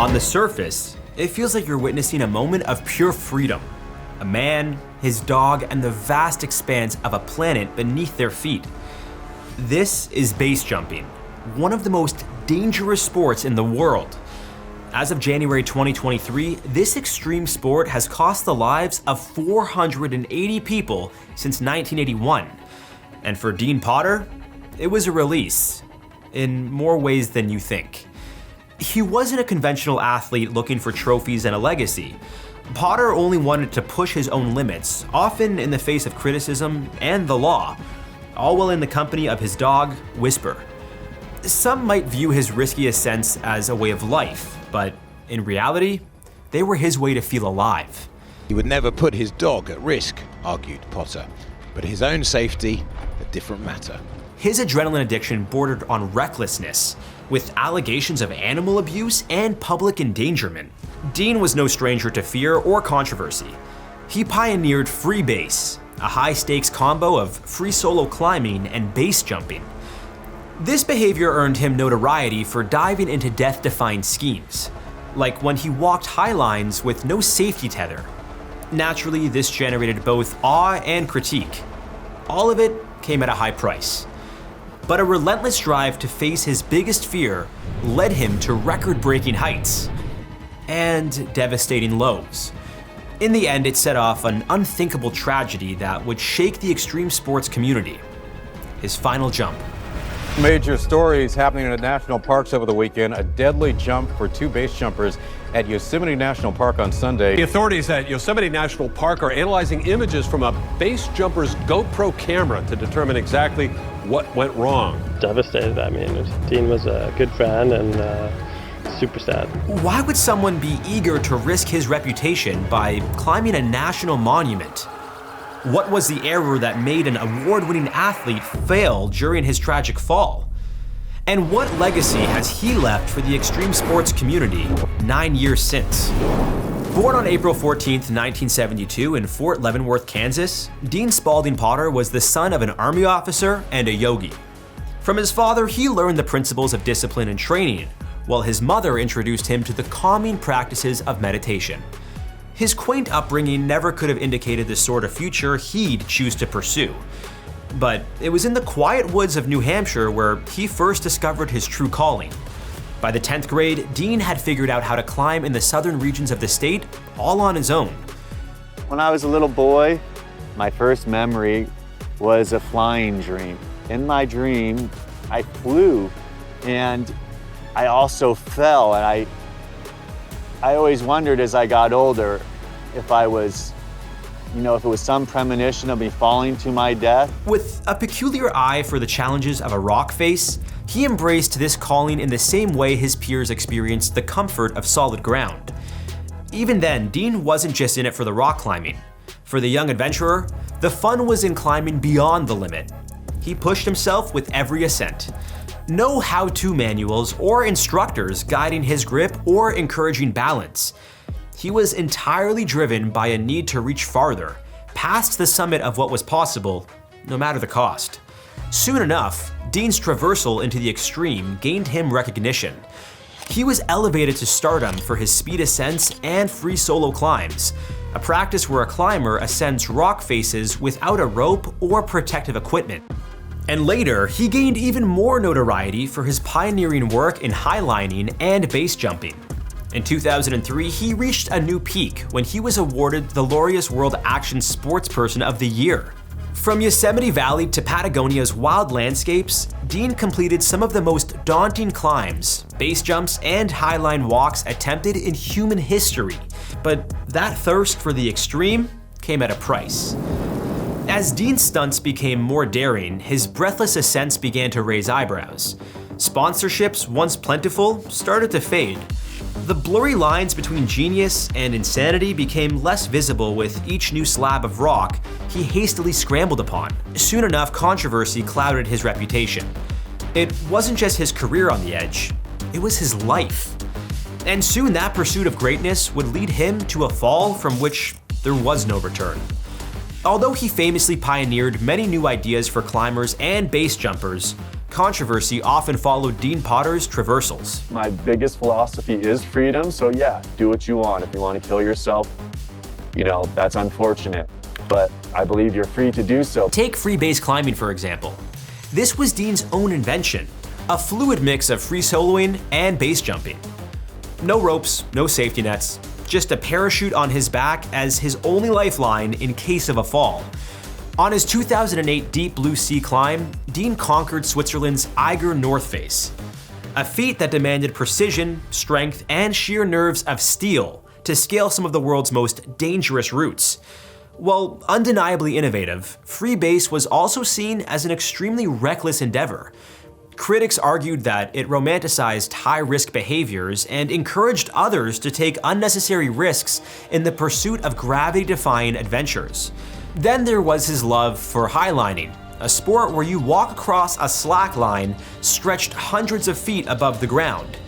On the surface, it feels like you're witnessing a moment of pure freedom. A man, his dog, and the vast expanse of a planet beneath their feet. This is base jumping, one of the most dangerous sports in the world. As of January 2023, this extreme sport has cost the lives of 480 people since 1981. And for Dean Potter, it was a release, in more ways than you think. He wasn't a conventional athlete looking for trophies and a legacy. Potter only wanted to push his own limits, often in the face of criticism and the law, all while in the company of his dog, Whisper. Some might view his risky ascents as a way of life, but in reality, they were his way to feel alive. He would never put his dog at risk, argued Potter, but his own safety, a different matter. His adrenaline addiction bordered on recklessness, with allegations of animal abuse and public endangerment. Dean was no stranger to fear or controversy. He pioneered free base, a high-stakes combo of free solo climbing and base jumping. This behavior earned him notoriety for diving into death-defying schemes, like when he walked high lines with no safety tether. Naturally, this generated both awe and critique. All of it came at a high price. But a relentless drive to face his biggest fear led him to record-breaking heights and devastating lows. In the end, it set off an unthinkable tragedy that would shake the extreme sports community: his final jump. Major stories happening in national parks over the weekend. A deadly jump for two base jumpers at Yosemite National Park on Sunday. The authorities at Yosemite National Park are analyzing images from a base jumper's GoPro camera to determine exactly what went wrong. Devastated. I mean, Dean was a good friend and super sad. Why would someone be eager to risk his reputation by climbing a national monument? What was the error that made an award-winning athlete fail during his tragic fall? And what legacy has he left for the extreme sports community 9 years since? Born on April 14, 1972 in Fort Leavenworth, Kansas, Dean Spalding Potter was the son of an army officer and a yogi. From his father, he learned the principles of discipline and training, while his mother introduced him to the calming practices of meditation. His quaint upbringing never could have indicated the sort of future he'd choose to pursue. But it was in the quiet woods of New Hampshire where he first discovered his true calling. By the 10th grade, Dean had figured out how to climb in the southern regions of the state all on his own. When I was a little boy, my first memory was a flying dream. In my dream, I flew and I also fell, and I always wondered as I got older if I was, if it was some premonition of me falling to my death. With a peculiar eye for the challenges of a rock face, he embraced this calling in the same way his peers experienced the comfort of solid ground. Even then, Dean wasn't just in it for the rock climbing. For the young adventurer, the fun was in climbing beyond the limit. He pushed himself with every ascent. No how-to manuals or instructors guiding his grip or encouraging balance. He was entirely driven by a need to reach farther, past the summit of what was possible, no matter the cost. Soon enough, Dean's traversal into the extreme gained him recognition. He was elevated to stardom for his speed ascents and free solo climbs, a practice where a climber ascends rock faces without a rope or protective equipment. And later, he gained even more notoriety for his pioneering work in highlining and base jumping. In 2003, he reached a new peak when he was awarded the Laureus World Action Sportsperson of the Year. From Yosemite Valley to Patagonia's wild landscapes, Dean completed some of the most daunting climbs, base jumps, and highline walks attempted in human history. But that thirst for the extreme came at a price. As Dean's stunts became more daring, his breathless ascents began to raise eyebrows. Sponsorships, once plentiful, started to fade. The blurry lines between genius and insanity became less visible with each new slab of rock he hastily scrambled upon. Soon enough, controversy clouded his reputation. It wasn't just his career on the edge, it was his life. And soon that pursuit of greatness would lead him to a fall from which there was no return. Although he famously pioneered many new ideas for climbers and base jumpers, Controversy often followed Dean Potter's traversals. My biggest philosophy is freedom, so yeah, do what you want. If you want to kill yourself, that's unfortunate, but I believe you're free to do so. Take free base climbing, for example. This was Dean's own invention, a fluid mix of free soloing and base jumping. No ropes, no safety nets, just a parachute on his back as his only lifeline in case of a fall. On his 2008 Deep Blue Sea climb, Dean conquered Switzerland's Eiger North Face, a feat that demanded precision, strength, and sheer nerves of steel to scale some of the world's most dangerous routes. While undeniably innovative, free base was also seen as an extremely reckless endeavor. Critics argued that it romanticized high-risk behaviors and encouraged others to take unnecessary risks in the pursuit of gravity-defying adventures. Then there was his love for highlining, a sport where you walk across a slack line stretched hundreds of feet above the ground.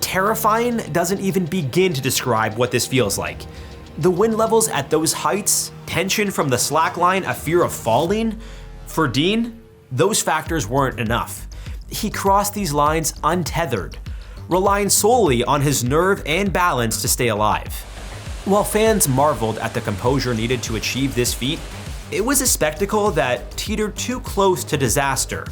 Terrifying doesn't even begin to describe what this feels like. The wind levels at those heights, tension from the slack line, a fear of falling. For Dean, those factors weren't enough. He crossed these lines untethered, relying solely on his nerve and balance to stay alive. While fans marveled at the composure needed to achieve this feat, it was a spectacle that teetered too close to disaster.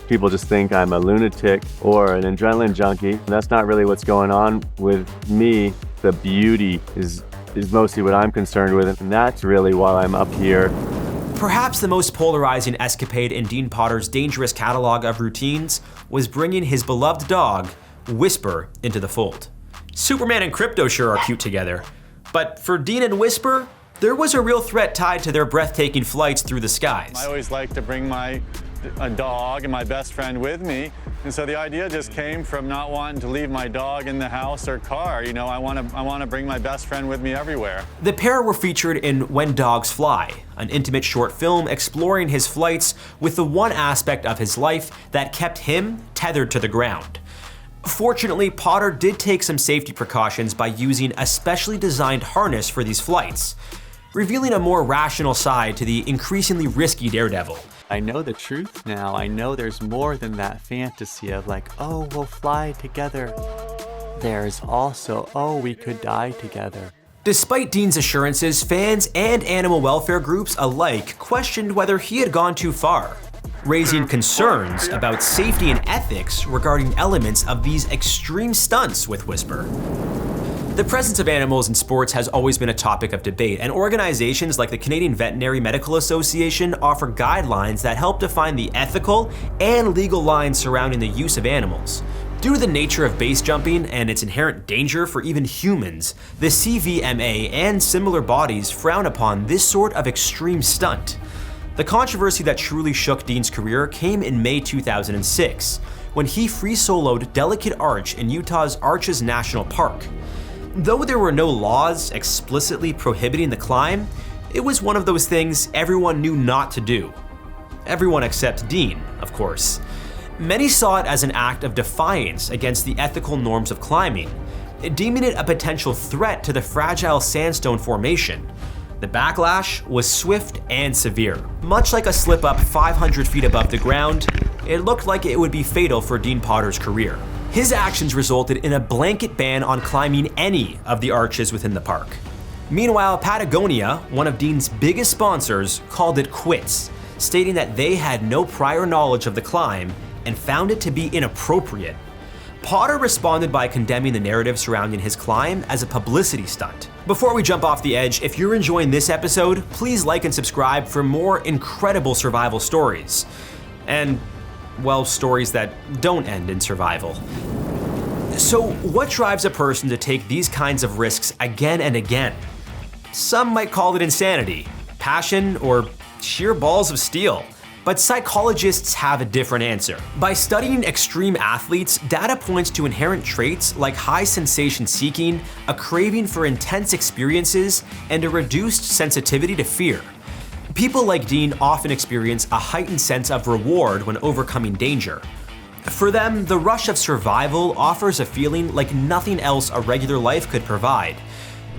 People just think I'm a lunatic or an adrenaline junkie. That's not really what's going on with me. The beauty is mostly what I'm concerned with, and that's really why I'm up here. Perhaps the most polarizing escapade in Dean Potter's dangerous catalog of routines was bringing his beloved dog, Whisper, into the fold. Superman and Crypto sure are cute together, but for Dean and Whisper, there was a real threat tied to their breathtaking flights through the skies. I always like to bring a dog and my best friend with me, and so the idea just came from not wanting to leave my dog in the house or car. I want to bring my best friend with me everywhere. The pair were featured in When Dogs Fly, an intimate short film exploring his flights with the one aspect of his life that kept him tethered to the ground. Fortunately, Potter did take some safety precautions by using a specially designed harness for these flights, revealing a more rational side to the increasingly risky daredevil. I know the truth now. I know there's more than that fantasy of oh, we'll fly together. There's also, oh, we could die together. Despite Dean's assurances, fans and animal welfare groups alike questioned whether he had gone too far, raising concerns about safety and ethics regarding elements of these extreme stunts with Whisper. The presence of animals in sports has always been a topic of debate, and organizations like the Canadian Veterinary Medical Association offer guidelines that help define the ethical and legal lines surrounding the use of animals. Due to the nature of base jumping and its inherent danger for even humans, the CVMA and similar bodies frown upon this sort of extreme stunt. The controversy that truly shook Dean's career came in May 2006, when he free-soloed Delicate Arch in Utah's Arches National Park. Though there were no laws explicitly prohibiting the climb, it was one of those things everyone knew not to do. Everyone except Dean, of course. Many saw it as an act of defiance against the ethical norms of climbing, deeming it a potential threat to the fragile sandstone formation. The backlash was swift and severe. Much like a slip-up 500 feet above the ground, it looked like it would be fatal for Dean Potter's career. His actions resulted in a blanket ban on climbing any of the arches within the park. Meanwhile, Patagonia, one of Dean's biggest sponsors, called it quits, stating that they had no prior knowledge of the climb and found it to be inappropriate. Potter responded by condemning the narrative surrounding his climb as a publicity stunt. Before we jump off the edge, if you're enjoying this episode, please like and subscribe for more incredible survival stories. And, well, stories that don't end in survival. So, what drives a person to take these kinds of risks again and again? Some might call it insanity, passion, or sheer balls of steel. But psychologists have a different answer. By studying extreme athletes, data points to inherent traits like high sensation seeking, a craving for intense experiences, and a reduced sensitivity to fear. People like Dean often experience a heightened sense of reward when overcoming danger. For them, the rush of survival offers a feeling like nothing else a regular life could provide.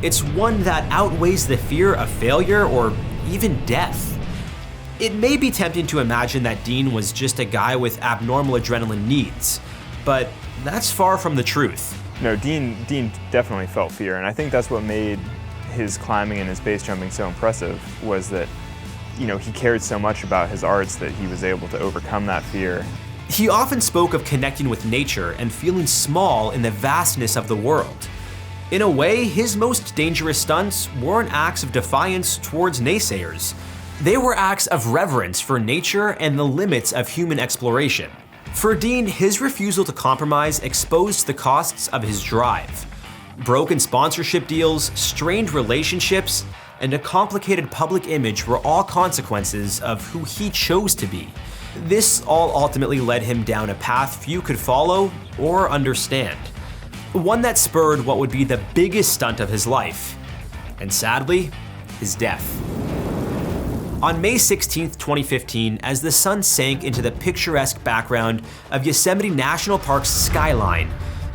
It's one that outweighs the fear of failure or even death. It may be tempting to imagine that Dean was just a guy with abnormal adrenaline needs, but that's far from the truth. No, Dean definitely felt fear, and I think that's what made his climbing and his base jumping so impressive, was that, he cared so much about his arts that he was able to overcome that fear. He often spoke of connecting with nature and feeling small in the vastness of the world. In a way, his most dangerous stunts weren't acts of defiance towards naysayers. They were acts of reverence for nature and the limits of human exploration. For Dean, his refusal to compromise exposed the costs of his drive. Broken sponsorship deals, strained relationships, and a complicated public image were all consequences of who he chose to be. This all ultimately led him down a path few could follow or understand. One that spurred what would be the biggest stunt of his life, and sadly, his death. On May 16, 2015, as the sun sank into the picturesque background of Yosemite National Park's skyline,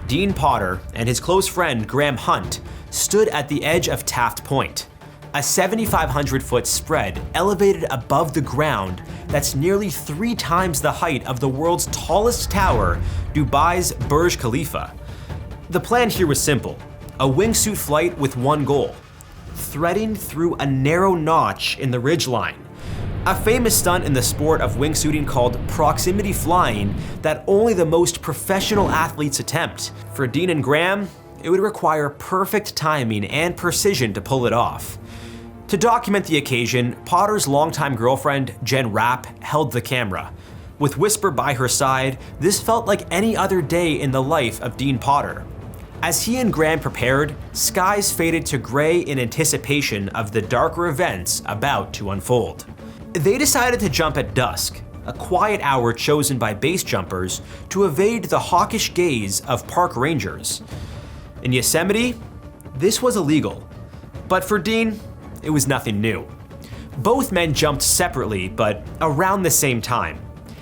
Dean Potter and his close friend Graham Hunt stood at the edge of Taft Point, a 7,500-foot spread elevated above the ground that's nearly 3 times the height of the world's tallest tower, Dubai's Burj Khalifa. The plan here was simple: a wingsuit flight with one goal: threading through a narrow notch in the ridgeline. A famous stunt in the sport of wingsuiting called proximity flying that only the most professional athletes attempt. For Dean and Graham, it would require perfect timing and precision to pull it off. To document the occasion, Potter's longtime girlfriend, Jen Rapp, held the camera. With Whisper by her side, this felt like any other day in the life of Dean Potter. As he and Graham prepared, skies faded to gray in anticipation of the darker events about to unfold. They decided to jump at dusk, a quiet hour chosen by base jumpers to evade the hawkish gaze of park rangers. In Yosemite, this was illegal. But for Dean, it was nothing new. Both men jumped separately, but around the same time.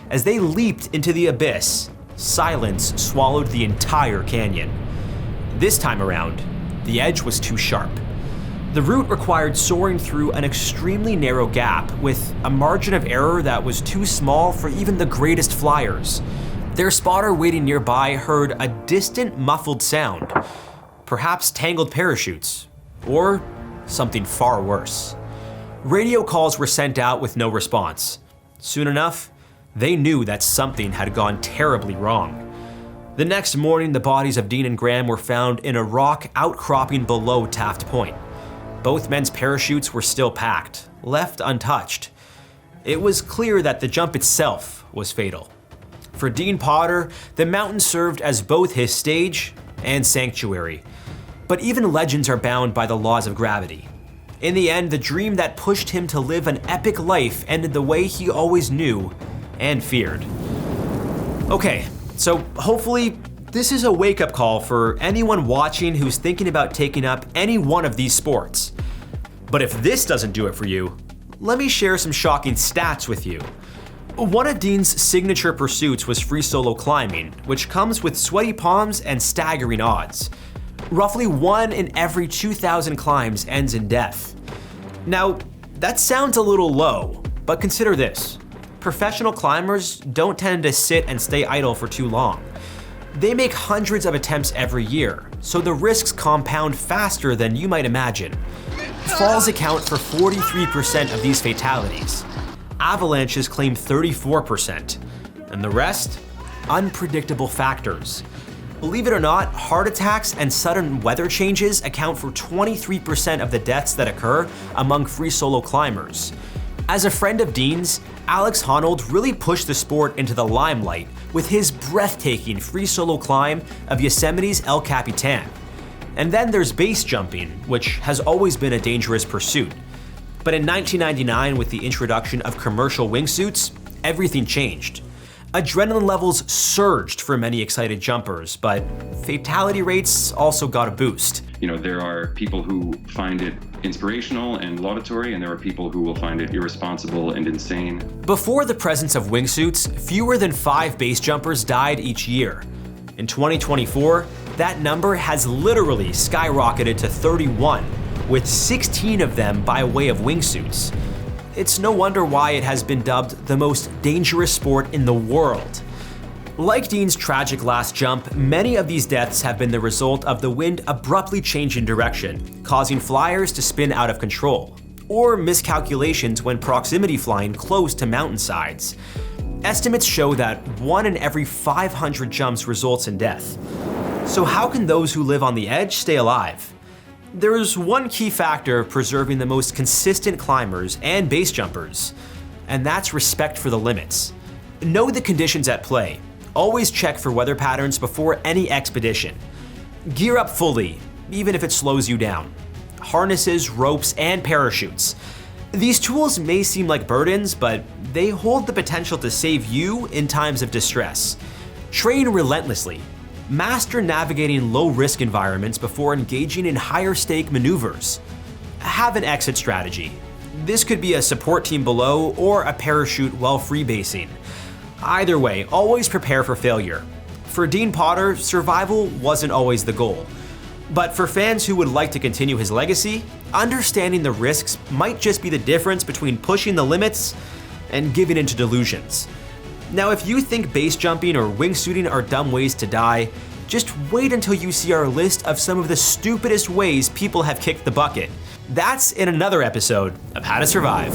As they leaped into the abyss, silence swallowed the entire canyon. This time around, the edge was too sharp. The route required soaring through an extremely narrow gap with a margin of error that was too small for even the greatest flyers. Their spotter waiting nearby heard a distant muffled sound, perhaps tangled parachutes, or something far worse. Radio calls were sent out with no response. Soon enough, they knew that something had gone terribly wrong. The next morning, the bodies of Dean and Graham were found in a rock outcropping below Taft Point. Both men's parachutes were still packed, left untouched. It was clear that the jump itself was fatal. For Dean Potter, the mountain served as both his stage and sanctuary. But even legends are bound by the laws of gravity. In the end, the dream that pushed him to live an epic life ended the way he always knew and feared. Okay, so hopefully this is a wake-up call for anyone watching who's thinking about taking up any one of these sports. But if this doesn't do it for you, let me share some shocking stats with you. One of Dean's signature pursuits was free solo climbing, which comes with sweaty palms and staggering odds. Roughly 1 in every 2,000 climbs ends in death. Now, that sounds a little low, but consider this. Professional climbers don't tend to sit and stay idle for too long. They make hundreds of attempts every year, so the risks compound faster than you might imagine. Falls account for 43% of these fatalities. Avalanches claim 34%. And the rest? Unpredictable factors. Believe it or not, heart attacks and sudden weather changes account for 23% of the deaths that occur among free solo climbers. As a friend of Dean's, Alex Honnold really pushed the sport into the limelight with his breathtaking free solo climb of Yosemite's El Capitan. And then there's base jumping, which has always been a dangerous pursuit. But in 1999, with the introduction of commercial wingsuits, everything changed. Adrenaline levels surged for many excited jumpers, but fatality rates also got a boost. You know, there are people who find it inspirational and laudatory, and there are people who will find it irresponsible and insane. Before the presence of wingsuits, fewer than 5 base jumpers died each year. In 2024, that number has literally skyrocketed to 31, with 16 of them by way of wingsuits. It's no wonder why it has been dubbed the most dangerous sport in the world. Like Dean's tragic last jump, many of these deaths have been the result of the wind abruptly changing direction, causing flyers to spin out of control, or miscalculations when proximity flying close to mountainsides. Estimates show that 1 in every 500 jumps results in death. So how can those who live on the edge stay alive? There is one key factor of preserving the most consistent climbers and base jumpers, and that's respect for the limits. Know the conditions at play. Always check for weather patterns before any expedition. Gear up fully, even if it slows you down. Harnesses, ropes, and parachutes. These tools may seem like burdens, but they hold the potential to save you in times of distress. Train relentlessly. Master navigating low-risk environments before engaging in higher-stake maneuvers. Have an exit strategy. This could be a support team below or a parachute while freebasing. Either way, always prepare for failure. For Dean Potter, survival wasn't always the goal. But for fans who would like to continue his legacy, understanding the risks might just be the difference between pushing the limits and giving into delusions. Now, if you think base jumping or wingsuiting are dumb ways to die, just wait until you see our list of some of the stupidest ways people have kicked the bucket. That's in another episode of How to Survive.